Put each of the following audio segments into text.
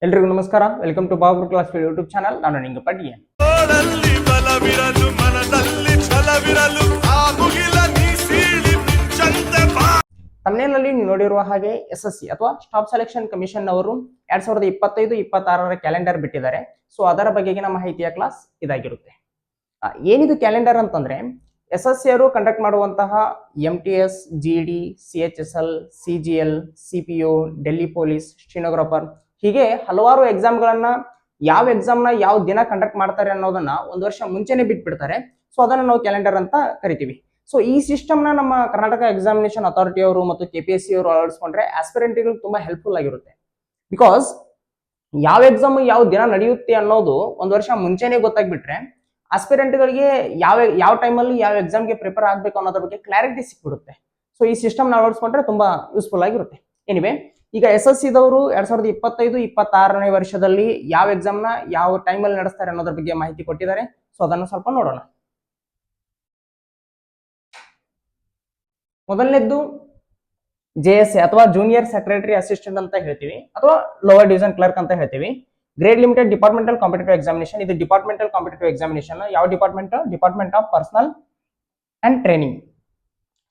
ಎಲ್ರಿಗೂ ನಮಸ್ಕಾರ. Welcome to Babu class YouTube channel. ನಾನು ನಿಂಗ ಪಡ್ಡಿಯ. ತಮ್ನೇಲಲ್ಲಿ ನೀವು ನೋಡಿರುವ ಹಾಗೆ SSC ಅಥವಾ ಸ್ಟಾಫ್ ಸೆಲೆಕ್ಷನ್ ಕಮಿಷನ್ ಅವರು 2025-26ರ ಕ್ಯಾಲೆಂಡರ್ ಬಿಟ್ಟಿದ್ದಾರೆ. ಸೊ ಅದರ ಬಗೆಗಿನ ಮಾಹಿತಿಯ ಕ್ಲಾಸ್ ಇದಾಗಿರುತ್ತೆ. ಏನಿದು ಕ್ಯಾಲೆಂಡರ್ ಅಂತಂದ್ರೆ SSC ಅವರು ಕಂಡಕ್ಟ್ ಮಾಡುವಂತಹ MTS, GD, CHSL, CGL, CPO, Delhi police, stenographer ಹೀಗೆ ಹಲವಾರು ಎಕ್ಸಾಮ್ಗಳನ್ನ ಯಾವ ಎಕ್ಸಾಮ್ನ ಯಾವ ದಿನ ಕಂಡಕ್ಟ್ ಮಾಡ್ತಾರೆ ಅನ್ನೋದನ್ನ ಒಂದು ವರ್ಷ ಮುಂಚೆನೆ ಬಿಟ್ಬಿಡ್ತಾರೆ. ಸೊ ಅದನ್ನ ನಾವು ಕ್ಯಾಲೆಂಡರ್ ಅಂತ ಕರಿತೀವಿ. ಸೊ ಈ ಸಿಸ್ಟಮ್ನ ನಮ್ಮ ಕರ್ನಾಟಕ ಎಕ್ಸಾಮಿನೇಷನ್ ಅಥಾರಿಟಿ ಅವರು ಮತ್ತು KPSC ಅವರು ಅಳವಡಿಸ್ಕೊಂಡ್ರೆ ಆಸ್ಪಿರೆಂಟ್ಗಳು ತುಂಬಾ ಹೆಲ್ಪ್ಫುಲ್ ಆಗಿರುತ್ತೆ. ಬಿಕಾಸ್ ಯಾವ ಎಕ್ಸಾಮ್ ಯಾವ ದಿನ ನಡೆಯುತ್ತೆ ಅನ್ನೋದು ಒಂದು ವರ್ಷ ಮುಂಚೆನೆ ಗೊತ್ತಾಗ್ಬಿಟ್ರೆ ಆಸ್ಪಿರೆಂಟ್ಗಳಿಗೆ ಯಾವ ಟೈಮಲ್ಲಿ ಯಾವ ಎಕ್ಸಾಮ್ಗೆ ಪ್ರಿಪೇರ್ ಆಗಬೇಕು ಅನ್ನೋದ್ರ ಬಗ್ಗೆ ಕ್ಲಾರಿಟಿ ಸಿಕ್ಬಿಡುತ್ತೆ. ಸೊ ಈ ಸಿಸ್ಟಮ್ನ ಅಳವಡಿಸ್ಕೊಂಡ್ರೆ ತುಂಬಾ ಯೂಸ್ಫುಲ್ ಆಗಿರುತ್ತೆ. ಎನಿವೆ, ಈಗ SSC ದವರು 2025-26ನೇ ವರ್ಷದಲ್ಲಿ ಯಾವ ಎಕ್ಸಾಮ್ನ ಯಾವ ಟೈಮಲ್ಲಿ ನಡೆಸ್ತಾರೆ ಅನ್ನೋದ್ರ ಬಗ್ಗೆ ಮಾಹಿತಿ ಕೊಟ್ಟಿದ್ದಾರೆ. ಸೊ ಅದನ್ನು ಸ್ವಲ್ಪ ನೋಡೋಣ. ಮೊದಲನೇದ್ದು JSA ಅಥವಾ ಜೂನಿಯರ್ ಸೆಕ್ರೆಟರಿ ಅಸಿಸ್ಟೆಂಟ್ ಅಂತ ಹೇಳ್ತೀವಿ, ಅಥವಾ ಲೋವರ್ ಡಿವಿಷನ್ ಕ್ಲರ್ಕ್ ಅಂತ ಹೇಳ್ತೀವಿ. Grade limited departmental competitive examination. ಇದು ಡಿಪಾರ್ಟ್ಮೆಂಟಲ್ ಕಾಂಪಿಟೇಟಿವ್ ಎಕ್ಸಾಮಿನೇಷನ್. ಯಾವ department of personal and training.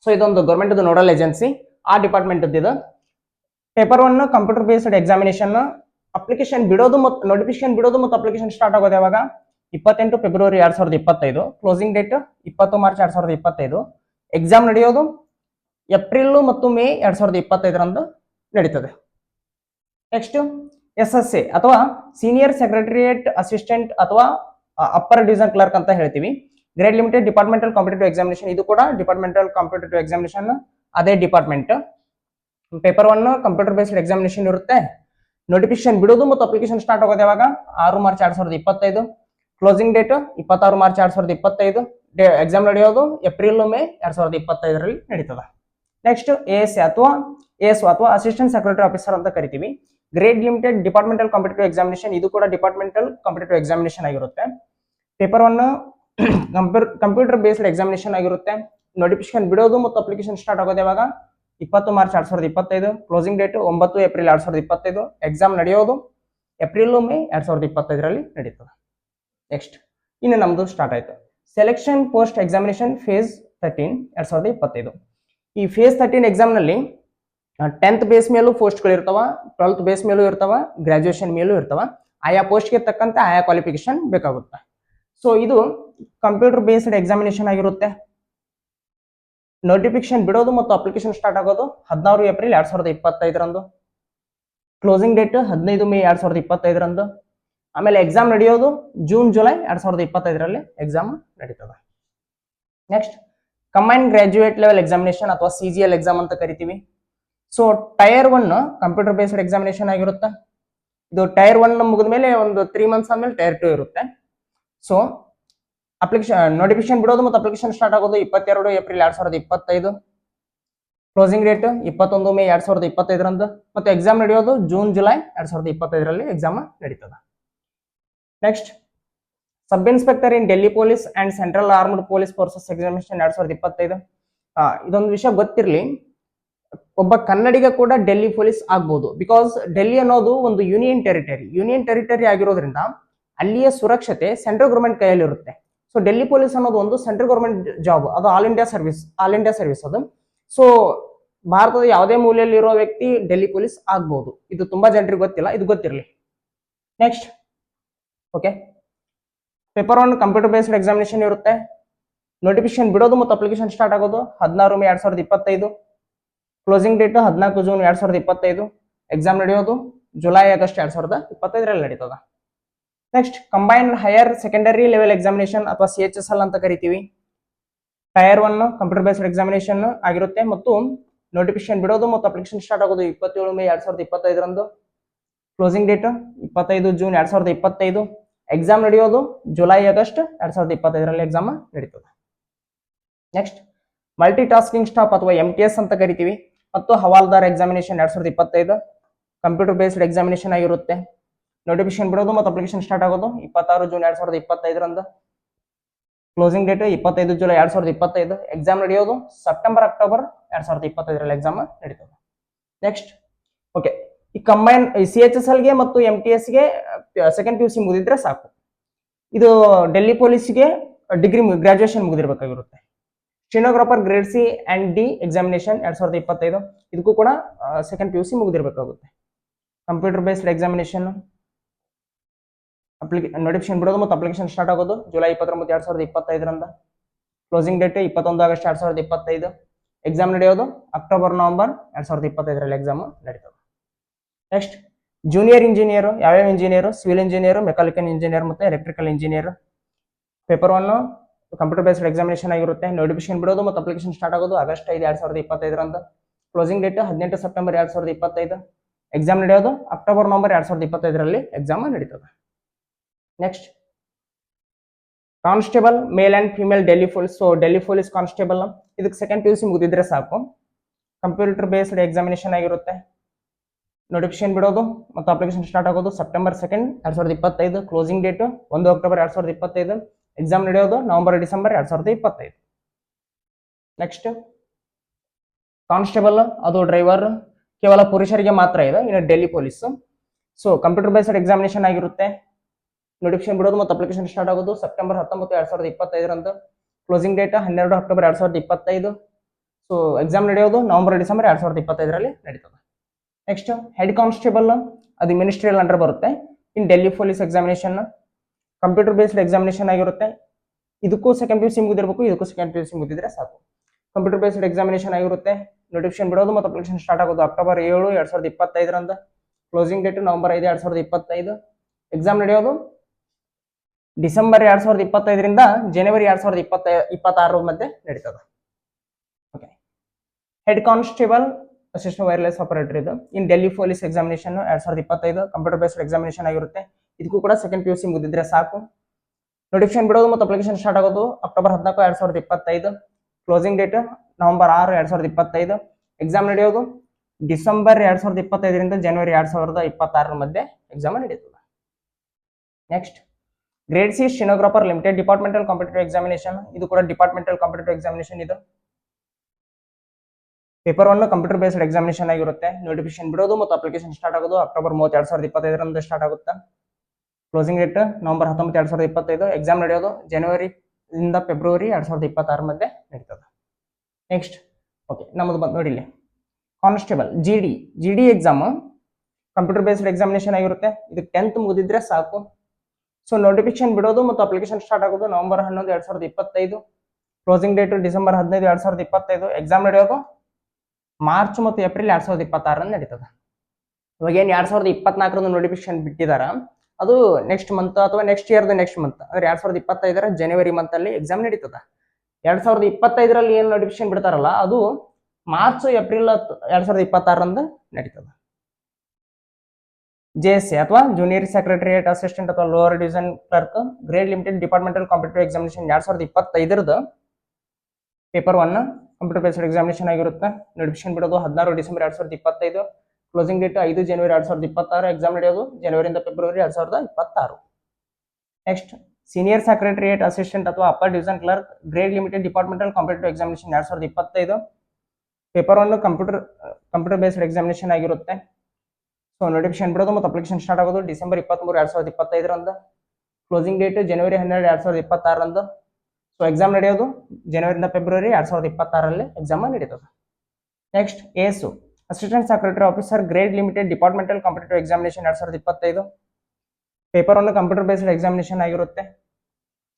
So ಇದೊಂದು ಗೌರ್ಮೆಂಟ್ ನೋಡಲ್ ಏಜೆನ್ಸಿ, ಆ ಡಿಪಾರ್ಟ್ಮೆಂಟ್ ಇದು. Paper 1 computer based examination. Application ಬಿಡೋದು ಮತ್ತು ನೋಟಿಫಿಕೇಶನ್ ಬಿಡೋದು ಮತ್ತು ಅಪ್ಲಿಕೇಶನ್ ಸ್ಟಾರ್ಟ್ ಆಗೋದು ಯಾವಾಗ? 28 February 2025. Closing date 20 March 2025. Exam ನಡೆಯೋದು ಏಪ್ರಿಲ್ ಮತ್ತು ಮೇ 2025ರಂದು ನಡೀತದೆ. ನೆಕ್ಸ್ಟ್ SSA ಅಥವಾ ಸೀನಿಯರ್ ಸೆಕ್ರೆಟರಿಯೇಟ್ ಅಸಿಸ್ಟೆಂಟ್ ಅಥವಾ ಅಪ್ಪರ್ ಡಿವಿಷನ್ ಕ್ಲರ್ಕ್ ಅಂತ ಹೇಳ್ತೀವಿ. Grade limited departmental competitive examination. ಇದು ಕೂಡ ಡಿಪಾರ್ಟ್ಮೆಂಟಲ್ ಕಾಂಪಿಟೇಟಿವ್ ಎಕ್ಸಾಮಿನೇಷನ್, ಅದೇ department. Paper 1 computer based examination ಇರುತ್ತೆ. ನೋಟಿಫಿಕೇಶನ್ ಬಿಡೋದು ಮತ್ತು ಅಪ್ಲಿಕೇಶನ್ ಸ್ಟಾರ್ಟ್ ಆಗೋದು ಯಾವಾಗ? 6 March 2025. Closing date 26 March 2025. Exam ನಡೆಯೋದು ಏಪ್ರಿಲ್ ಮೇ 2025ರಲ್ಲಿ ನಡೀತದೆ. ನೆಕ್ಸ್ಟ್ ASO ಅಥವಾ ಅಸಿಸ್ಟೆಂಟ್ ಸೆಕ್ರೆಟರಿ ಆಫೀಸರ್ ಅಂತ ಕರಿತೀವಿ. Grade limited departmental competitive examination. ಇದು ಕೂಡ ಡಿಪಾರ್ಟ್ಮೆಂಟಲ್ ಕಾಂಪಿಟೇಟಿವ್ ಎಕ್ಸಾಮಿನೇಷನ್ ಆಗಿರುತ್ತೆ. ಪೇಪರ್ 1 ಕಂಪ್ಯೂಟರ್ ಬೇಸ್ಡ್ ಎಕ್ಸಾಮಿನೇಷನ್ ಆಗಿರುತ್ತೆ. ನೋಟಿಫಿಕೇಶನ್ ಬಿಡೋದು ಮತ್ತು ಅಪ್ಲಿಕೇಶನ್ ಸ್ಟಾರ್ಟ್ ಆಗೋದು ಯಾವಾಗ? 20 March 2025. Closing date 9 April 2025. Exam ನಡೆಯೋದು ಏಪ್ರಿಲ್ ಮೇ 2025ರಲ್ಲಿ ನಡೀತದೆ. ನೆಕ್ಸ್ಟ್ ಇನ್ನು ನಮ್ದು ಸ್ಟಾರ್ಟ್ ಆಯ್ತು ಸೆಲೆಕ್ಷನ್ ಪೋಸ್ಟ್ ಎಕ್ಸಾಮಿನೇಷನ್ ಫೇಸ್ 13 2025. ಈ ಫೇಸ್ 13 ಎಕ್ಸಾಮ್ ನಲ್ಲಿ 10th ಬೇಸ್ ಮೇಲೂ ಪೋಸ್ಟ್ಗಳು ಇರ್ತಾವ, 12th ಬೇಸ್ ಮೇಲೂ ಇರ್ತಾವ, ಗ್ರಾಜುಯೇಷನ್ ಮೇಲೂ ಇರ್ತಾವ. ಆಯಾ ಪೋಸ್ಟ್ಗೆ ತಕ್ಕಂತೆ ಆಯಾ ಕ್ವಾಲಿಫಿಕೇಶನ್ ಬೇಕಾಗುತ್ತೆ. ಸೊ ಇದು ಕಂಪ್ಯೂಟರ್ ಬೇಸ್ಡ್ ಎಕ್ಸಾಮಿನೇಷನ್ ಆಗಿರುತ್ತೆ. ನೋಟಿಫಿಕೇಶನ್ ಬಿಡೋದು ಮತ್ತು ಅಪ್ಲಿಕೇಶನ್ ಸ್ಟಾರ್ಟ್ ಆಗೋದು 16 ಏಪ್ರಿಲ್ 2025ರಂದು. ಕ್ಲೋಸಿಂಗ್ ಡೇಟ್ 15 ಮೇ 2025ರಂದು. ಆಮೇಲೆ ಎಕ್ಸಾಮ್ ನಡೆಯೋದು ಜೂನ್ ಜುಲೈ 2025ರಲ್ಲಿ ಎಕ್ಸಾಮ್ ನಡೀತದೆ. Next combine graduate level examination ಅಥವಾ CGL ಎಕ್ಸಾಮ್ ಅಂತ ಕರಿತೀವಿ. So tier 1 computer based examination ಆಗಿರುತ್ತೆ. ಇದು ಟೈರ್ 1 ಮುಗಿದ ಮೇಲೆ ಒಂದು 3 ಮಂತ್ಸ್ ಆದ್ಮೇಲೆ ಟೈರ್ 2 ಇರುತ್ತೆ. ಸೊ ನೋಟಿಫಿಕೇಶನ್ ಬಿಡೋದು ಮತ್ತು ಅಪ್ಲಿಕೇಶನ್ ಸ್ಟಾರ್ಟ್ ಆಗೋದು 22 ಏಪ್ರಿಲ್ 2025. ಕ್ಲೋಸಿಂಗ್ ಡೇಟ್ 21 ಮೇ 2025ರಂದು. ಮತ್ತು ಎಕ್ಸಾಮ್ ನಡೆಯೋದು ಜೂನ್ ಜುಲೈ 2025ರಲ್ಲಿ ಎಕ್ಸಾಮ್ ನಡೀತದೆ. Next sub inspector in Delhi police and central armed police forces examination 2025. ಇದೊಂದು ವಿಷಯ ಗೊತ್ತಿರಲಿ, ಒಬ್ಬ ಕನ್ನಡಿಗ ಕೂಡ ಡೆಲ್ಲಿ ಪೊಲೀಸ್ ಆಗ್ಬಹುದು. ಬಿಕಾಸ್ ಡೆಲ್ಲಿ ಅನ್ನೋದು ಒಂದು ಯೂನಿಯನ್ ಟೆರಿಟರಿ ಆಗಿರೋದ್ರಿಂದ ಅಲ್ಲಿಯ ಸುರಕ್ಷತೆ ಸೆಂಟ್ರಲ್ ಗೌರ್ಮೆಂಟ್ ಕೈಯಲ್ಲಿ ಇರುತ್ತೆ. ಸೊ ಡೆಲ್ಲಿ ಪೊಲೀಸ್ ಅನ್ನೋದು ಒಂದು ಸೆಂಟ್ರಲ್ ಗೌರ್ಮೆಂಟ್ ಜಾಬ್, ಅದು ಆಲ್ ಇಂಡಿಯಾ ಸರ್ವಿಸ್ ಅದು. ಸೊ ಭಾರತದ ಯಾವುದೇ ಮೂಲೆಯಲ್ಲಿರುವ ವ್ಯಕ್ತಿ ಡೆಲ್ಲಿ ಪೊಲೀಸ್ ಆಗ್ಬಹುದು. ಇದು ತುಂಬಾ ಜನರಿಗೆ ಗೊತ್ತಿಲ್ಲ, ಇದು ಗೊತ್ತಿರಲಿ. Next okay, paper 1 computer based examination ಇರುತ್ತೆ. ನೋಟಿಫಿಕೇಶನ್ ಬಿಡೋದು ಮತ್ತು ಅಪ್ಲಿಕೇಶನ್ ಸ್ಟಾರ್ಟ್ ಆಗೋದು 16 May 2025. Closing date 14 June 2025. Exam ನಡೆಯೋದು ಜುಲೈ ಆಗಸ್ಟ್ 2025ರಲ್ಲಿ ನಡೀತದೆ. Next combined higher secondary level examination ಅಥವಾ CHSL ಅಂತ ಕರಿತೀವಿ. ಟೈರ್ 1 ಕಂಪ್ಯೂಟರ್ ಬೇಸ್ಡ್ ಎಕ್ಸಾಮಿನೇಷನ್ ಆಗಿರುತ್ತೆ ಮತ್ತು ನೋಟಿಫಿಕೇಶನ್ ಬಿಡೋದು ಮತ್ತು ಅಪ್ಲಿಕೇಶನ್ ಸ್ಟಾರ್ಟ್ ಆಗೋದು 27 ಮೇ 2025ರಂದು. Closing date 25 June 2025. ಎಕ್ಸಾಮ್ ನಡೆಯೋದು ಜುಲೈ ಆಗಸ್ಟ್ 2025ರಲ್ಲಿ ಎಕ್ಸಾಮ್ ನಡೀತದೆ. ನೆಕ್ಸ್ಟ್ ಮಲ್ಟಿ ಟಾಸ್ಕಿಂಗ್ ಸ್ಟಾಫ್ ಅಥವಾ MTS ಅಂತ ಕರಿತೀವಿ ಮತ್ತು havaldar examination 2025 computer based examination ಆಗಿರುತ್ತೆ. ನೋಟಿಫಿಕೇಶನ್ ಬಿಡೋದು ಮತ್ತು ಅಪ್ಲಿಕೇಶನ್ ಸ್ಟಾರ್ಟ್ ಆಗೋದು 26 ಜೂನ್ 2025ರಂದು. Closing date 25 July 2025. ಎಕ್ಸಾಮ್ ನಡೆಯೋದು ಸೆಪ್ಟೆಂಬರ್ ಅಕ್ಟೋಬರ್ 2025ರಲ್ಲಿ ಎಕ್ಸಾಮ್ ನಡೀತದೆ. ನೆಕ್ಸ್ಟ್ ಓಕೆ, ಈ ಕಂಬೈನ್ CHSL ಗೆ ಮತ್ತು MTS ಗೆ ಸೆಕೆಂಡ್ PUC ಮುಗಿದಿದ್ರೆ ಸಾಕು. ಇದು ಡೆಲ್ಲಿ ಪೊಲೀಸ್ಗೆ ಡಿಗ್ರಿ ಗ್ರಾಜುಯೇಷನ್ ಮುಗಿದಿರ್ಬೇಕಾಗಿರುತ್ತೆ. Stenographer grade C and D examination 2025 ಇದಕ್ಕೂ ಕೂಡ ಸೆಕೆಂಡ್ PUC ಮುಗಿದಿರ್ಬೇಕಾಗುತ್ತೆ. ಕಂಪ್ಯೂಟರ್ ಬೇಸ್ಡ್ ಎಕ್ಸಾಮಿನೇಷನ್ ನೋಟಿಫಿಕೇಶನ್ ಬಿಡೋದು ಮತ್ತು ಅಪ್ಲಿಕೇಶನ್ ಸ್ಟಾರ್ಟ್ ಆಗೋದು ಜುಲೈ 29, 2025ರಂದ. Closing date 21 August 2025. ಎಕ್ಸಾಮ್ ನಡೆಯೋದು ಅಕ್ಟೋಬರ್, ನವೆಂಬರ್ 2025ರಲ್ಲಿ ಎಕ್ಸಾಮ್ ನಡೀತದೆ. ನೆಕ್ಸ್ಟ್ ಜೂನಿಯರ್ ಇಂಜಿನಿಯರ್ ಯಾವ್ಯಾವ engineer? Civil engineer, mechanical engineer ಮತ್ತು electrical engineer. Paper 1 computer based examination ಆಗಿರುತ್ತೆ. ನೋಟಿಫಿಕೇಶನ್ ಬಿಡೋದು ಮತ್ತು ಅಪ್ಲಿಕೇಶನ್ ಸ್ಟಾರ್ಟ್ ಆಗೋದು ಆಗಸ್ಟ್ 5, 2025ರಂದ. Closing date 18 September 2025. ಎಕ್ಸಾಮ್ ನಡೆಯೋದು ಅಕ್ಟೋಬರ್, ನವೆಂಬರ್ 2025ರಲ್ಲಿ ಎಕ್ಸಾಮ್ ನಡೀತದೆ. Next constable male and female Delhi police. So Delhi police constable ಇದಕ್ಕೆ ಸೆಕೆಂಡ್ PUC ಮುಗಿದಿದ್ರೆ ಸಾಕು. ಕಂಪ್ಯೂಟರ್ ಬೇಸ್ಡ್ ಎಕ್ಸಾಮಿನೇಷನ್ ಆಗಿರುತ್ತೆ. ನೋಟಿಫಿಕೇಶನ್ ಬಿಡೋದು ಮತ್ತು ಅಪ್ಲಿಕೇಶನ್ ಸ್ಟಾರ್ಟ್ ಆಗೋದು September 2, 2025. Closing date 1 October 2025. Exam ನಡೆಯೋದು ನವೆಂಬರ್, ಡಿಸೆಂಬರ್ 2025. ನೆಕ್ಸ್ಟ್ ಕಾನ್ಸ್ಟೇಬಲ್ ಅದು ಡ್ರೈವರ್ ಕೇವಲ ಪುರುಷರಿಗೆ ಮಾತ್ರ ಇದೆ. ಇನ್ನು Delhi police so computer based examination ಆಗಿರುತ್ತೆ. ನೋಟಿಫಿಕೇಶನ್ ಬಿಡೋದು ಮತ್ತು ಅಪ್ಲಿಕೇಶನ್ ಸ್ಟಾರ್ಟ್ ಆಗೋದು ಸೆಪ್ಟೆಂಬರ್ 19, 2025ರಂದು. Closing date 12 October 2025. So exam ನಡೆಯೋದು ನವೆಂಬರ್, ಡಿಸೆಂಬರ್ 2025ರಲ್ಲಿ ನಡೀತದೆ. ನೆಕ್ಸ್ಟ್ ಹೆಡ್ ಕಾನ್ಸ್ಟೇಬಲ್ ಅದು ಮಿನಿಸ್ಟ್ರಿಯಲ್ ಅಂಡರ್ ಬರುತ್ತೆ. In Delhi police examination computer based examination ಆಗಿರುತ್ತೆ. ಇದಕ್ಕೂ ಸೆಕೆಂಡ್ PUC ಮುಗಿದಿರಬೇಕು, ಇದಕ್ಕೂ ಸೆಕೆಂಡ್ PUC ಮುಗಿದಿದ್ರೆ ಸಾಕು. ಕಂಪ್ಯೂಟರ್ ಬೇಸ್ಡ್ ಎಕ್ಸಾಮಿನೇಷನ್ ಆಗಿರುತ್ತೆ. ನೋಟಿಫಿಕೇಶನ್ ಬಿಡೋದು ಮತ್ತು ಅಪ್ಲಿಕೇಶನ್ ಸ್ಟಾರ್ಟ್ ಆಗೋದು ಅಕ್ಟೋಬರ್ 7, 2025ರಂದ. Closing date November 5, 2025. ಎಕ್ಸಾಮ್ ನಡೆಯೋದು ಡಿಸೆಂಬರ್ 2025ರಿಂದ ಜನವರಿ 2026 ಮಧ್ಯೆ ನಡೀತದೆ. Okay, head constable assistant wireless operator ಇದು in Delhi police examination 2025 computer based examination ಆಗಿರುತ್ತೆ. ಇದಕ್ಕೂ ಕೂಡ ಸೆಕೆಂಡ್ PUC ಮುಗಿದಿದ್ರೆ ಸಾಕು. ನೋಟಿಫಿಕೇಶನ್ ಬಿಡೋದು ಮತ್ತು ಅಪ್ಲಿಕೇಶನ್ ಸ್ಟಾರ್ಟ್ ಆಗೋದು October 14, 2025. Closing date November 6, 2025. Exam ನಡೆಯೋದು ಡಿಸೆಂಬರ್ 2025ರಿಂದ ಜನವರಿ 2026 ಮಧ್ಯೆ ಎಕ್ಸಾಮ್ ನಡೀತದೆ. Next grade C stenographer limited departmental competitive examination ಇದು ಕೂಡ ಡಿಪಾರ್ಟ್ಮೆಂಟಲ್ ಕಾಂಪಿಟೇಟಿವ್ ಎಕ್ಸಾಮಿನೇಷನ್ ಇದು. ಪೇಪರ್ 1 ಕಂಪ್ಯೂಟರ್ ಬೇಸ್ಡ್ ಎಕ್ಸಾಮಿನೇಷನ್ ಆಗಿರುತ್ತೆ. ನೋಟಿಫಿಕೇಶನ್ ಬಿಡೋದು ಮತ್ತು ಅಪ್ಲಿಕೇಶನ್ ಸ್ಟಾರ್ಟ್ ಆಗೋದು ಅಕ್ಟೋಬರ್ 30, 2025ರಂದು ಸ್ಟಾರ್ಟ್ ಆಗುತ್ತೆ. Closing date November 19, 2025. ಎಕ್ಸಾಮ್ ನಡೆಯೋದು ಜನವರಿ ಇಂದ ಫೆಬ್ರವರಿ 2026 ಮಧ್ಯೆ ನಡೀತದೆ. ನೆಕ್ಸ್ಟ್ ಓಕೆ ನಮ್ಮದು ಬಂದು ನೋಡಿ ಇಲ್ಲಿ constable GD exam computer based examination ಆಗಿರುತ್ತೆ. ಇದಕ್ಕೆ 10th ಮುಗಿದಿದ್ರೆ ಸಾಕು. ಸೊ ನೋಟಿಫಿಕೇಶನ್ ಬಿಡೋದು ಮತ್ತು ಅಪ್ಲಿಕೇಶನ್ ಸ್ಟಾರ್ಟ್ ಆಗೋದು November 11, 2025. Closing date December 15, 2025. Exam ನಡೆಯೋದು ಮಾರ್ಚ್ ಮತ್ತು ಏಪ್ರಿಲ್ 2026 ನಡೀತದೆ. ಇವಾಗ ಏನು 2024 ನೋಟಿಫಿಕೇಶನ್ ಬಿಟ್ಟಿದಾರ ಅದು ನೆಕ್ಸ್ಟ್ ಮಂತ್ ಅಥವಾ ನೆಕ್ಸ್ಟ್ ಇಯರ್ದು ನೆಕ್ಸ್ಟ್ ಮಂತ್ ಅಂದ್ರೆ 2025 ಜನವರಿ ಮಂತ್ ಅಲ್ಲಿ ಎಕ್ಸಾಮ್ ನಡೀತದೆ. 2025ರಲ್ಲಿ ಏನು ನೋಟಿಫಿಕೇಶನ್ ಬಿಡ್ತಾರಲ್ಲ ಅದು ಮಾರ್ಚ್ ಏಪ್ರಿಲ್ 2026 ನಡೀತದೆ. JSA ಅಥವಾ ಜೂನಿಯರ್ ಸೆಕ್ರೆಟರಿಯೇಟ್ ಅಸಿಸ್ಟೆಂಟ್ ಅಥವಾ lower division clerk grade limited departmental competitive examination 2025 paper 1 computer based examination ಆಗಿರುತ್ತೆ. ನೋಟಿಫಿಕೇಶನ್ ಬಿಡೋದು 16 ಡಿಸೆಂಬರ್ 2025. ಕ್ಲೋಸಿಂಗ್ ಡೇಟ್ 5 ಜನವರಿ 2026. ಎಕ್ಸಾಮ್ ನಡೆಯೋದು ಜನವರಿಯಿಂದ February 2026. Next senior secretariat assistant ಅಥವಾ upper division clerk grade limited departmental competitive examination 2025 paper 1 computer based examination ಆಗಿರುತ್ತೆ. So notification ಬಿಡೋದು ಮತ್ತು application start ಆಗೋದು ಡಿಸೆಂಬರ್ 23, 2025ರಂದು. ಕ್ಲೋಸಿಂಗ್ ಡೇಟ್ ಜನವರಿ 12, 2026ರಂದು. ಸೊ ಎಕ್ಸಾಮ್ ನಡೆಯೋದು ಜನವರಿಯಿಂದ ಫೆಬ್ರವರಿ 2026ರಲ್ಲಿ ಎಕ್ಸಾಮ್ ನಡೀತದೆ. Next ASO assistant secretary officer grade limited departmental competitive examination 2025 paper 1 computer based examination ಆಗಿರುತ್ತೆ.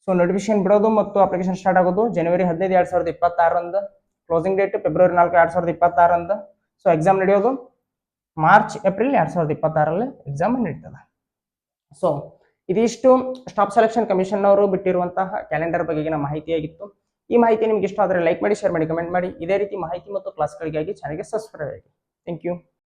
ಸೊ ನೋಟಿಫಿಕೇಶನ್ ಬಿಡೋದು ಮತ್ತು ಅಪ್ಲಿಕೇಶನ್ ಸ್ಟಾರ್ಟ್ ಆಗೋದು ಜನವರಿ 15, 2026ರಂದು. ಕ್ಲೋಸಿಂಗ್ ಡೇಟ್ ಫೆಬ್ರವರಿ 4, 2026ರಂದು. ಸೊ ಎಕ್ಸಾಮ್ ನಡೆಯೋದು ಮಾರ್ಚ್ ಏಪ್ರಿಲ್ 2026ರಲ್ಲಿ ಎಕ್ಸಾಮ್ ನಡೀತದೆ. ಸೊ ಇದಿಷ್ಟು ಸ್ಟಾಫ್ ಸೆಲೆಕ್ಷನ್ ಕಮಿಷನ್ ಅವರು ಬಿಟ್ಟಿರುವಂತಹ ಕ್ಯಾಲೆಂಡರ್ ಬಗೆಗಿನ ಮಾಹಿತಿಯಾಗಿತ್ತು. ಈ ಮಾಹಿತಿ ನಿಮ್ಗೆ ಇಷ್ಟ ಆದರೆ ಲೈಕ್ ಮಾಡಿ, ಶೇರ್ ಮಾಡಿ, ಕಮೆಂಟ್ ಮಾಡಿ. ಇದೇ ರೀತಿ ಮಾಹಿತಿ ಮತ್ತು ಕ್ಲಾಸ್ಗಳಿಗಾಗಿ ಚಾನಲ್ಗೆ ಸಬ್ಸ್ಕ್ರೈಬ್ ಆಗಿ. Thank you.